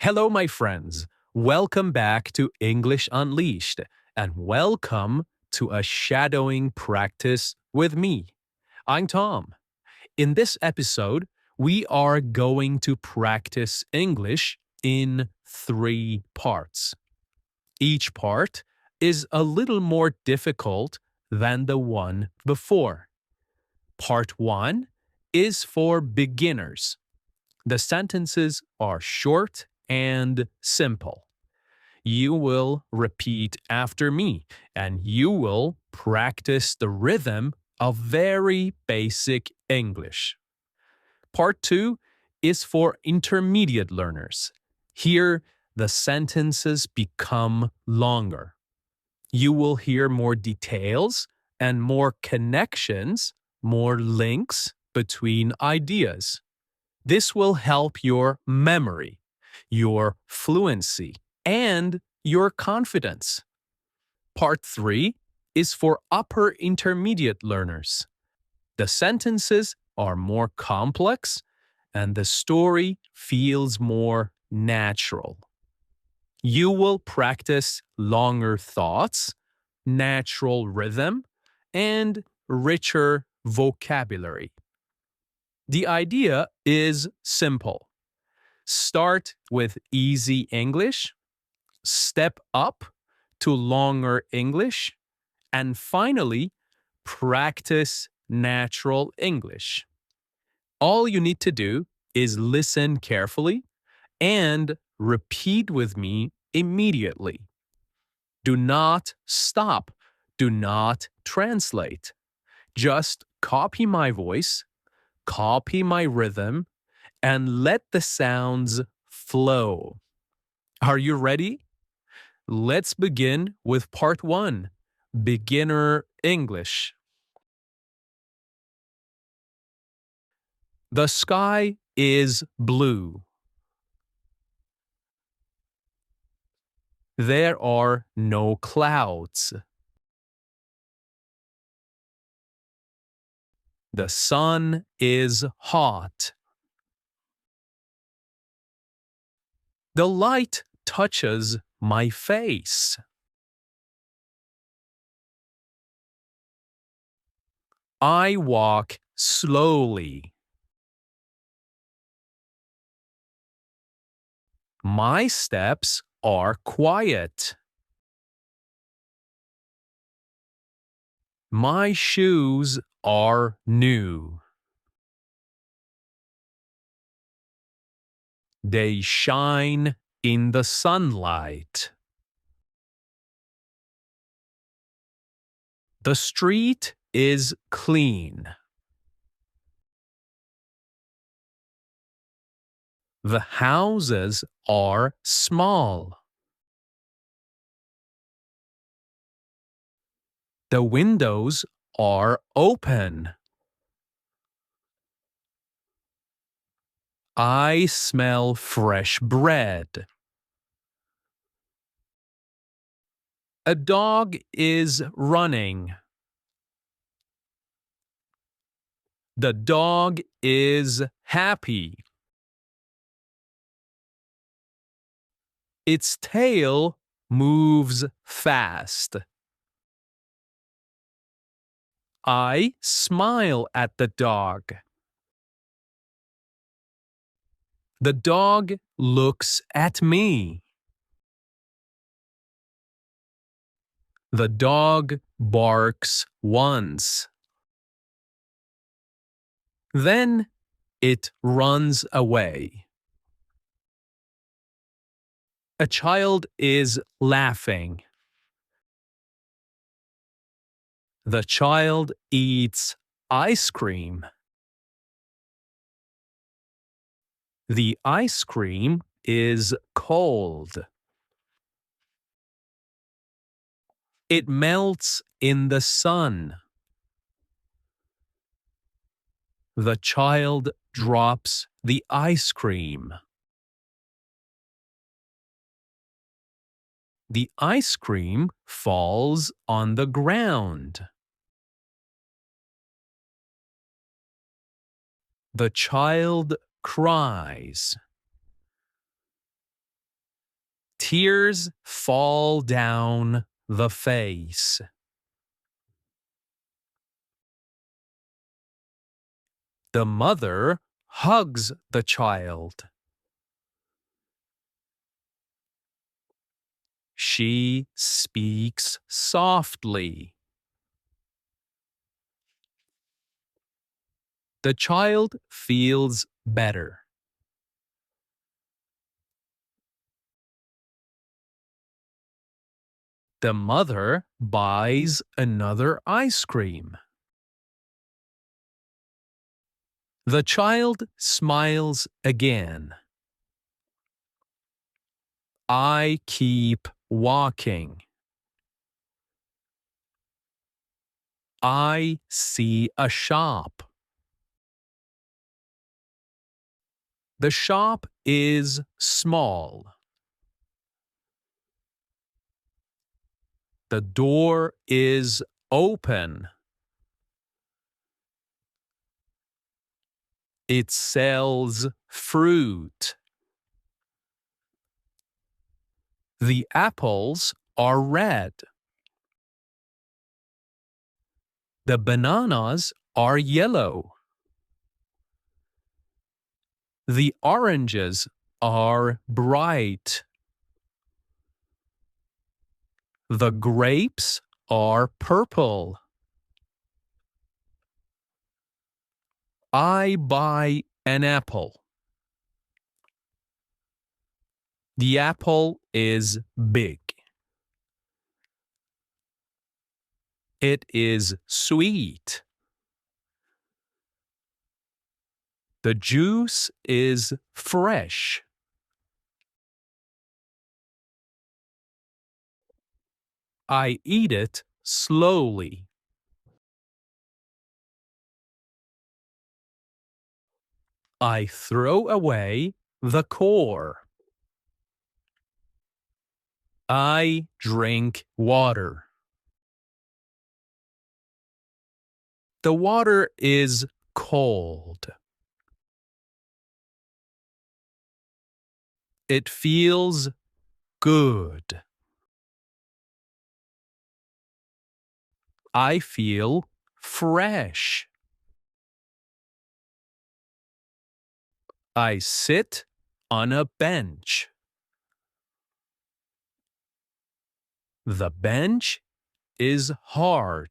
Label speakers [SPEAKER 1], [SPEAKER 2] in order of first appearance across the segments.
[SPEAKER 1] Hello, my friends. Welcome back to English Unleashed, and welcome to a shadowing practice with me. I'm Tom. In this episode, we are going to practice English in 3 parts. Each part is a little more difficult than the one before. Part 1 is for beginners. The sentences are short and simple. You will repeat after me and you will practice the rhythm of very basic English. Part 2 is for intermediate learners. Here, the sentences become longer. You will hear more details and more connections, more links between ideas. This will help your memory, your fluency, and your confidence. Part 3 is for upper intermediate learners. The sentences are more complex and the story feels more natural. You will practice longer thoughts, natural rhythm, and richer vocabulary. The idea is simple. Start with easy English, step up to longer English, and finally, practice natural English. All you need to do is listen carefully and repeat with me immediately. Do not stop. Do not translate. Just copy my voice, copy my rhythm, and let the sounds flow. Are you ready? Let's begin with part 1, Beginner English. The sky is blue. There are no clouds. The sun is hot. The light touches my face. I walk slowly. My steps are quiet. My shoes are new. They shine in the sunlight. The street is clean. The houses are small. The windows are open. I smell fresh bread. A dog is running. The dog is happy. Its tail moves fast. I smile at the dog. The dog looks at me. The dog barks once. Then it runs away. A child is laughing. The child eats ice cream. The ice cream is cold. It melts in the sun. The child drops the ice cream. The ice cream falls on the ground. The child cries. Tears fall down the face. The mother hugs the child. She speaks softly. The child feels better. The mother buys another ice cream. The child smiles again. I keep walking. I see a shop. The shop is small. The door is open. It sells fruit. The apples are red. The bananas are yellow. The oranges are bright. The grapes are purple. I buy an apple. The apple is big. It is sweet. The juice is fresh. I eat it slowly. I throw away the core. I drink water. The water is cold. It feels good. I feel fresh. I sit on a bench. The bench is hard.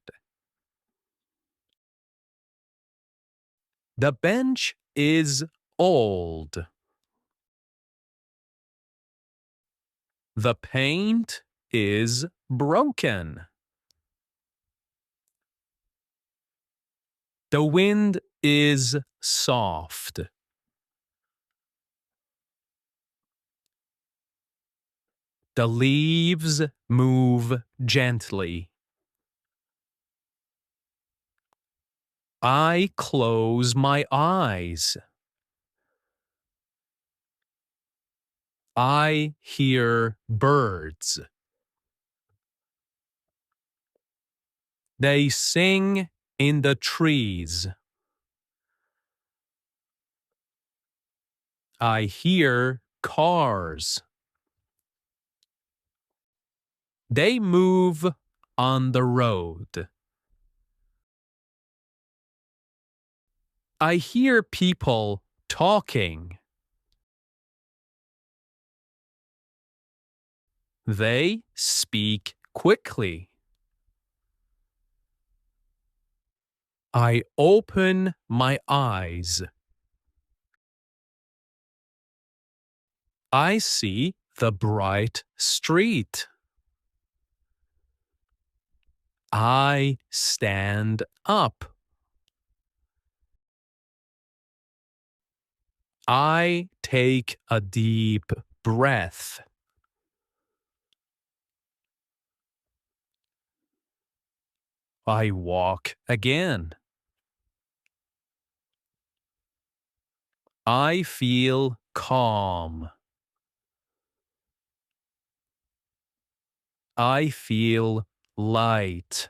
[SPEAKER 1] The bench is old. The paint is broken. The wind is soft. The leaves move gently. I close my eyes. I hear birds. They sing in the trees. I hear cars. They move on the road. I hear people talking. They speak quickly. I open my eyes. I see the bright street. I stand up. I take a deep breath. I walk again. I feel calm. I feel light.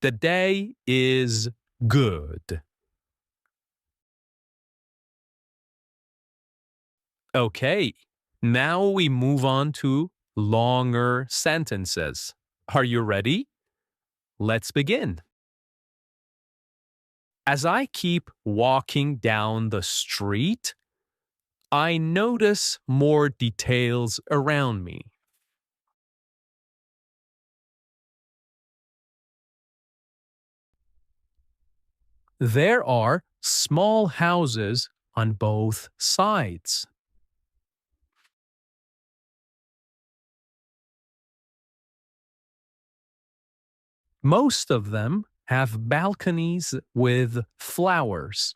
[SPEAKER 1] The day is good. Okay, now we move on to longer sentences. Are you ready? Let's begin. As I keep walking down the street, I notice more details around me. There are small houses on both sides. Most of them have balconies with flowers.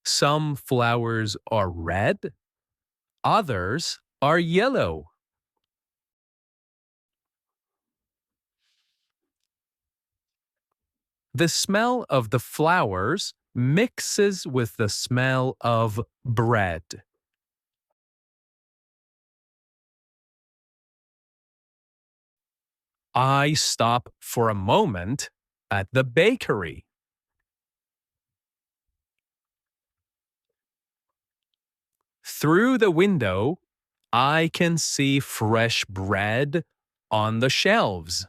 [SPEAKER 1] Some flowers are red, others are yellow. The smell of the flowers mixes with the smell of bread. I stop for a moment at the bakery. Through the window, I can see fresh bread on the shelves.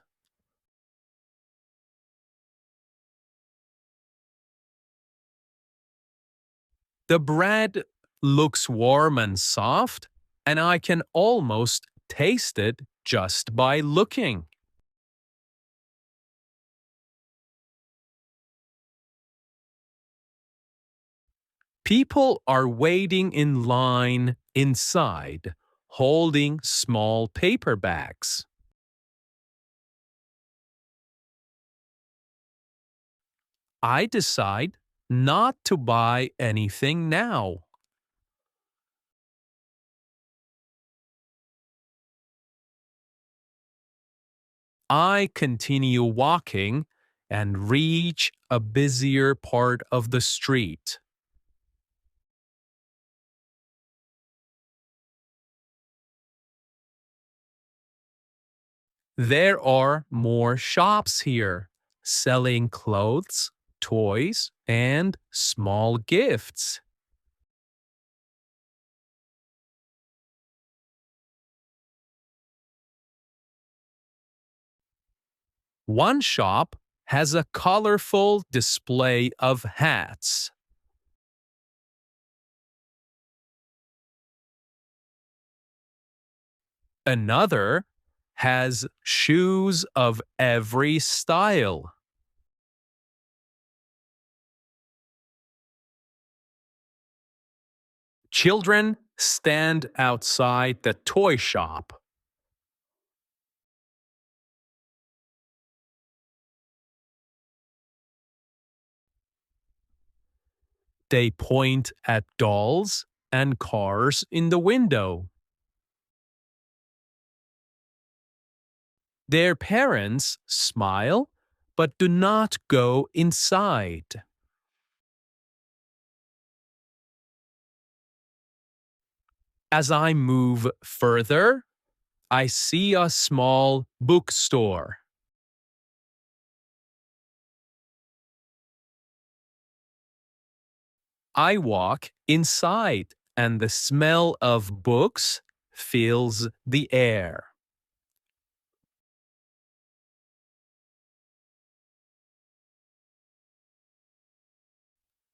[SPEAKER 1] The bread looks warm and soft, and I can almost taste it just by looking. People are waiting in line inside, holding small paper bags. I decide not to buy anything now. I continue walking and reach a busier part of the street. There are more shops here selling clothes, toys, and small gifts. One shop has a colorful display of hats. Another has shoes of every style. Children stand outside the toy shop. They point at dolls and cars in the window. Their parents smile but do not go inside. As I move further, I see a small bookstore. I walk inside, and the smell of books fills the air.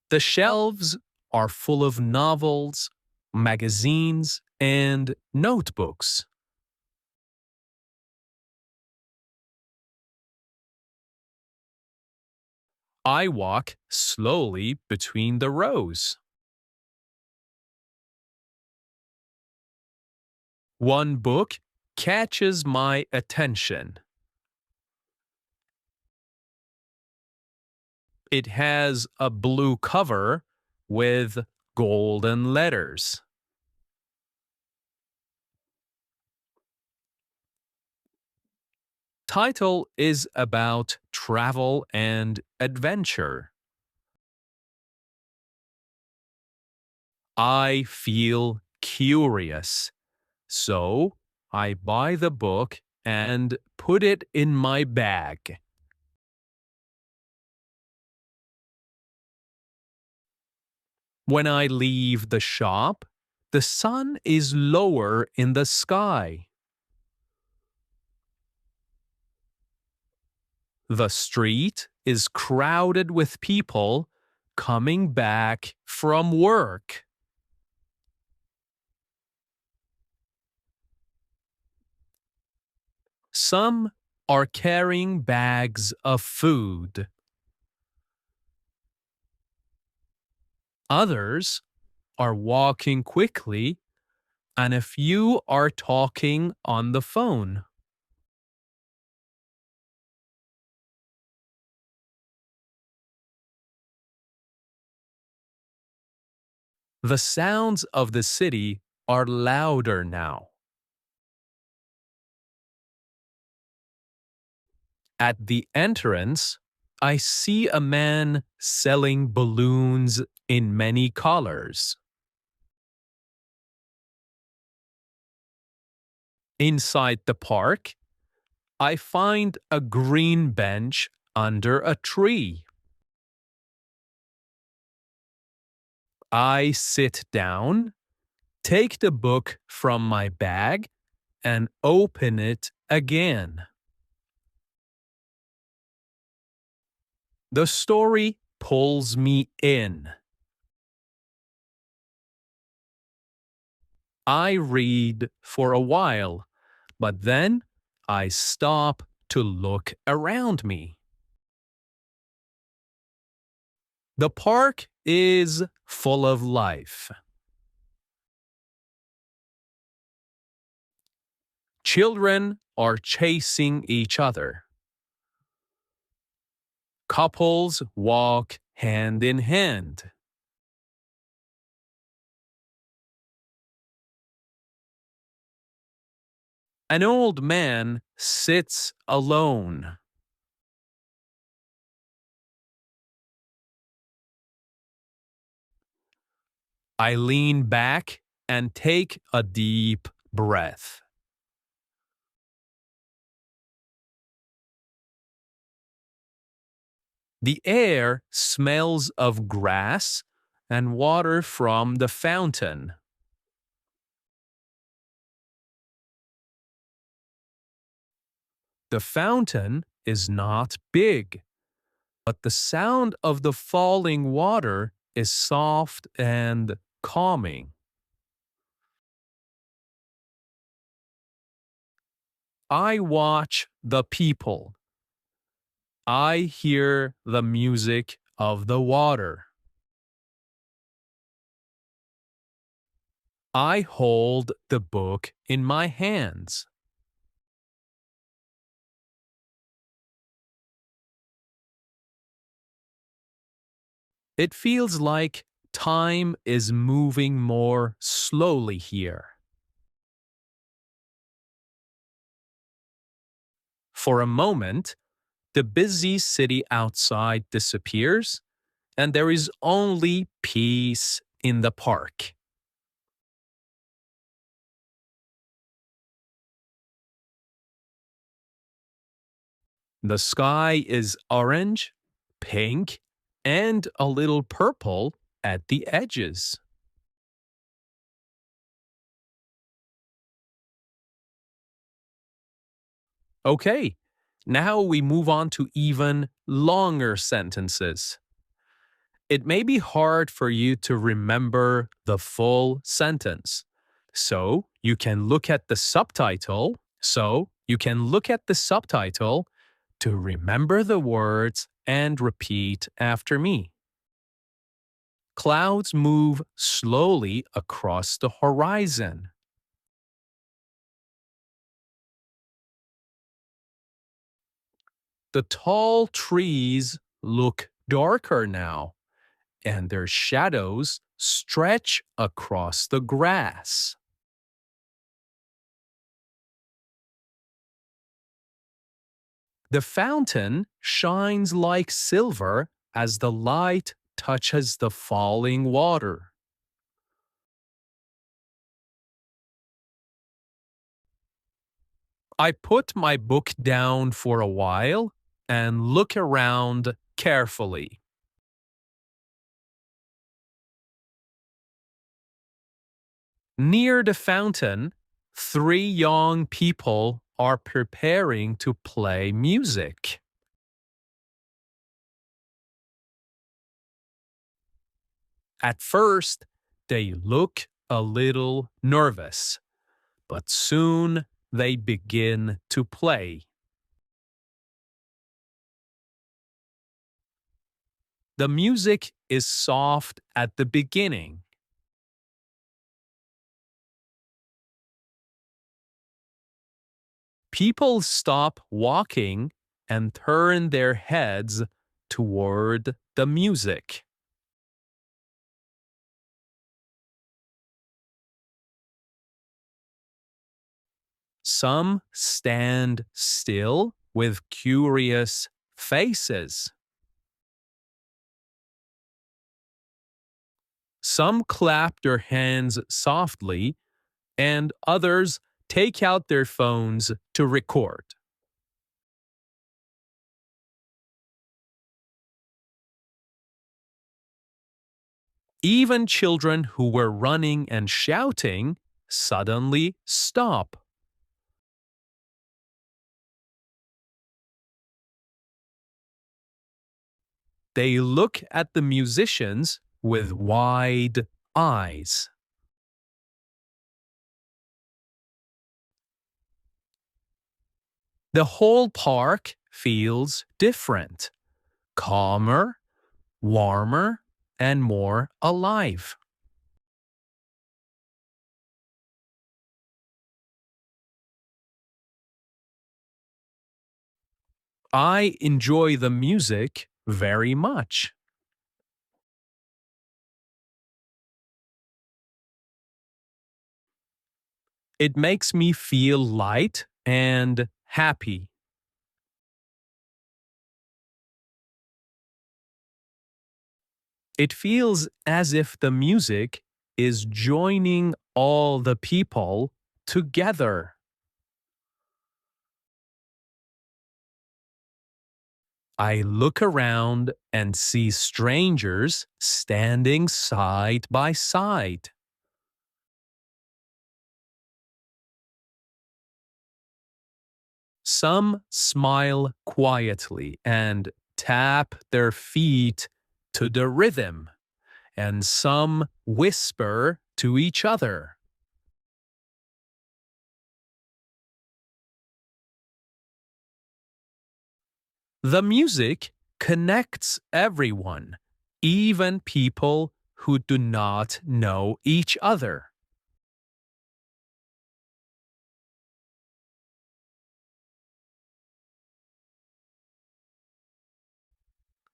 [SPEAKER 1] The shelves are full of novels, magazines, and notebooks. I walk slowly between the rows. One book catches my attention. It has a blue cover with golden letters. Title is about travel and adventure. I feel curious, so I buy the book and put it in my bag. When I leave the shop, the sun is lower in the sky. The street is crowded with people coming back from work. Some are carrying bags of food. Others are walking quickly, and a few are talking on the phone. The sounds of the city are louder now. At the entrance, I see a man selling balloons in many colors. Inside the park, I find a green bench under a tree. I sit down, take the book from my bag, and open it again. The story pulls me in. I read for a while, but then I stop to look around me. The park is full of life. Children are chasing each other. Couples walk hand in hand. An old man sits alone. I lean back and take a deep breath. The air smells of grass and water from the fountain. The fountain is not big, but the sound of the falling water is soft and calming. I watch the people. I hear the music of the water. I hold the book in my hands. It feels like time is moving more slowly here. For a moment, the busy city outside disappears, and there is only peace in the park. The sky is orange, pink, and a little purple at the edges. Okay, now we move on to even longer sentences. It may be hard for you to remember the full sentence. So you can look at the subtitle. To remember the words and repeat after me. Clouds move slowly across the horizon. The tall trees look darker now, and their shadows stretch across the grass. The fountain shines like silver as the light touches the falling water. I put my book down for a while and look around carefully. Near the fountain, three young people are preparing to play music. At first, they look a little nervous, but soon they begin to play. The music is soft at the beginning. People stop walking and turn their heads toward the music. Some stand still with curious faces. Some clap their hands softly, and others take out their phones to record. Even children who were running and shouting suddenly stop. They look at the musicians with wide eyes. The whole park feels different, calmer, warmer, and more alive. I enjoy the music very much. It makes me feel light and happy. It feels as if the music is joining all the people together. I look around and see strangers standing side by side. Some smile quietly and tap their feet to the rhythm, and some whisper to each other. The music connects everyone, even people who do not know each other.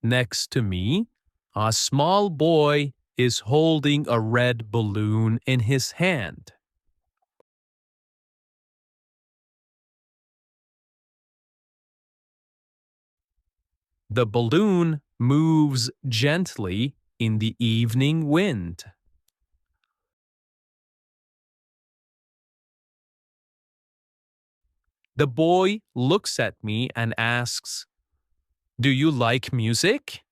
[SPEAKER 1] Next to me, a small boy is holding a red balloon in his hand. The balloon moves gently in the evening wind. The boy looks at me and asks, "Do you like music?"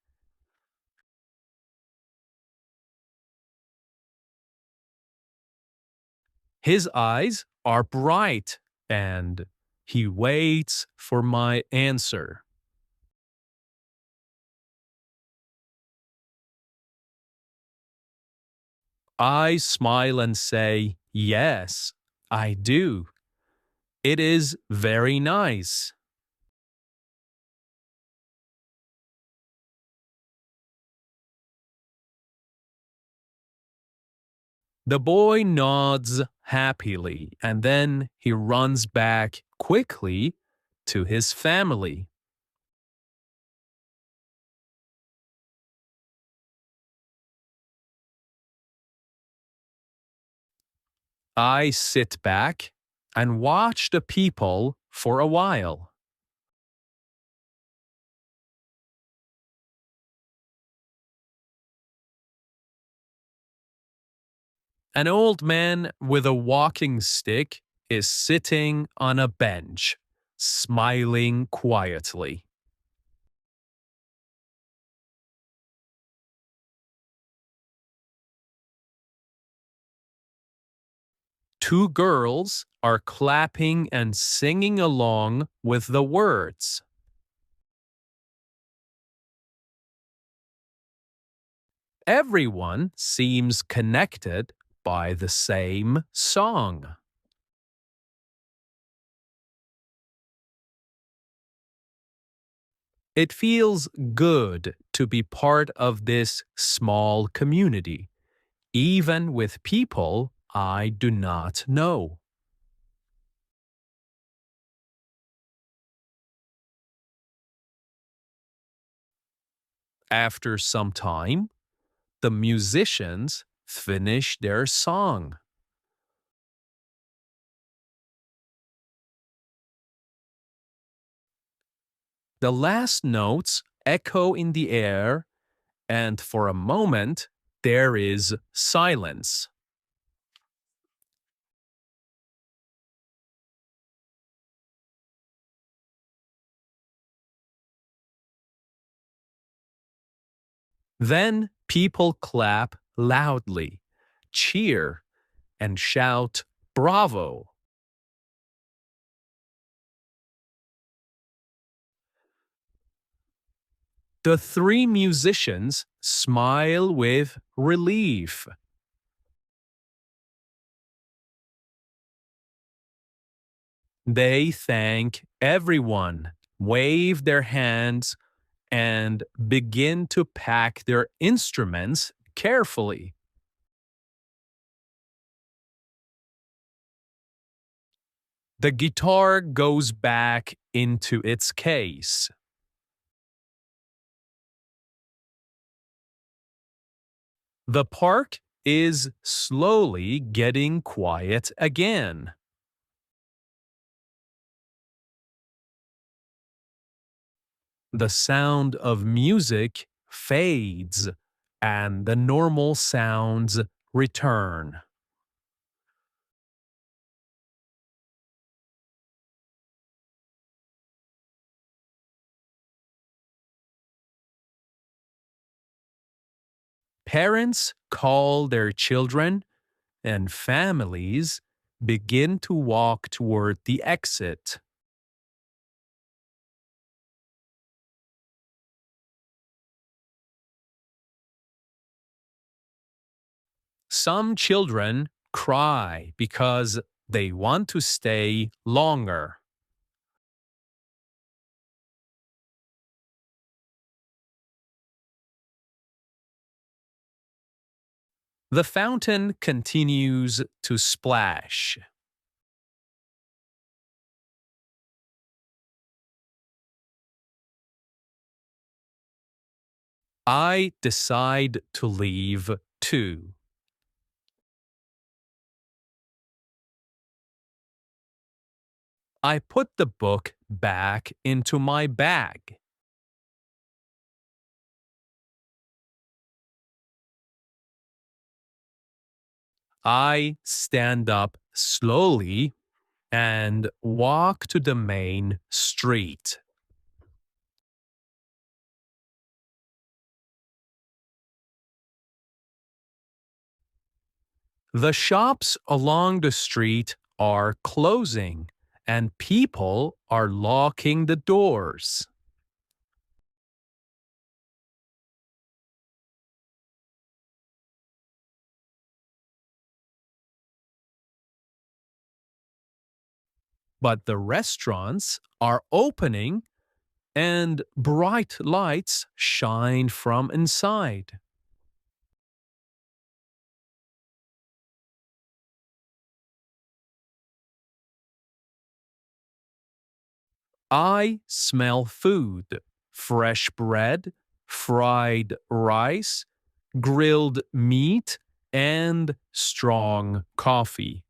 [SPEAKER 1] His eyes are bright and he waits for my answer. I smile and say, "Yes, I do. It is very nice." The boy nods happily and then he runs back quickly to his family. I sit back and watch the people for a while. An old man with a walking stick is sitting on a bench, smiling quietly. Two girls are clapping and singing along with the words. Everyone seems connected by the same song. It feels good to be part of this small community, even with people I do not know. After some time, the musicians finish their song. The last notes echo in the air, and for a moment, there is silence. Then people clap loudly, cheer, and shout, "Bravo!" The three musicians smile with relief. They thank everyone, wave their hands, and begin to pack their instruments carefully. The guitar goes back into its case. The park is slowly getting quiet again. The sound of music fades and the normal sounds return. Parents call their children and families begin to walk toward the exit. Some children cry because they want to stay longer. The fountain continues to splash. I decide to leave too. I put the book back into my bag. I stand up slowly and walk to the main street. The shops along the street are closing and people are locking the doors. But the restaurants are opening and bright lights shine from inside. I smell food, fresh bread, fried rice, grilled meat, and strong coffee.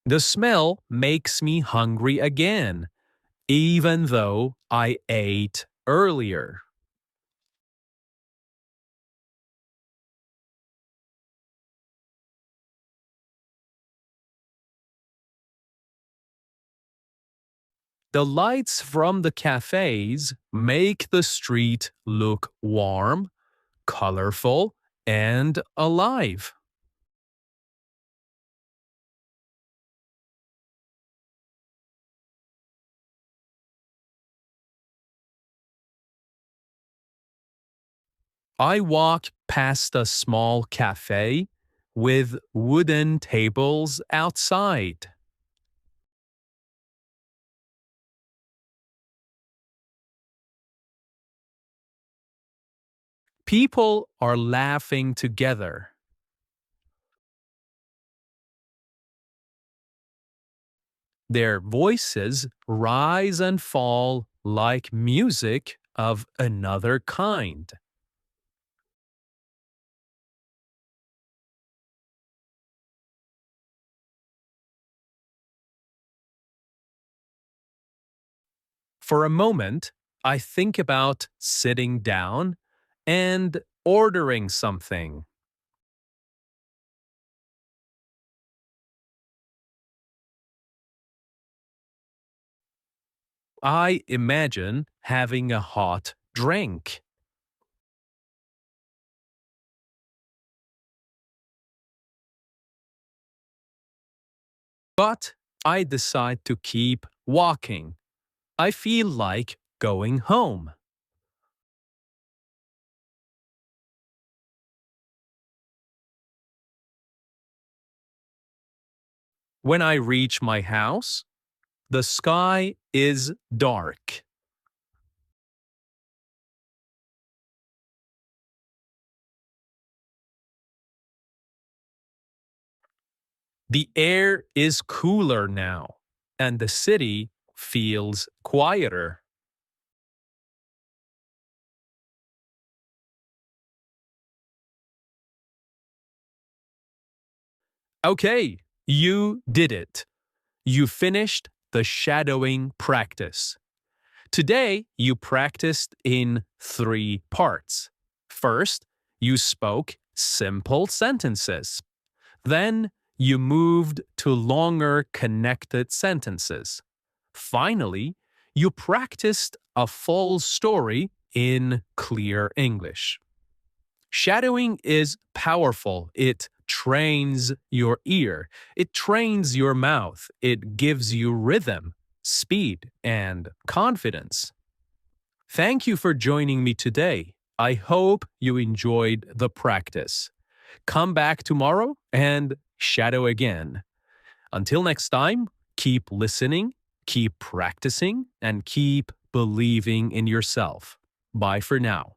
[SPEAKER 1] The smell makes me hungry again, even though I ate earlier. The lights from the cafes make the street look warm, colorful, and alive. I walk past a small cafe with wooden tables outside. People are laughing together. Their voices rise and fall like music of another kind. For a moment, I think about sitting down and ordering something. I imagine having a hot drink. But I decide to keep walking. I feel like going home. When I reach my house, the sky is dark, the air is cooler now, and the city feels quieter. Okay, you did it. You finished the shadowing practice. Today, you practiced in three parts. First, you spoke simple sentences. Then, you moved to longer connected sentences. Finally, you practiced a full story in clear English. Shadowing is powerful. It trains your ear, it trains your mouth, it gives you rhythm, speed, and confidence. Thank you for joining me today. I hope you enjoyed the practice. Come back tomorrow and shadow again. Until next time, keep listening, keep practicing, and keep believing in yourself. Bye for now.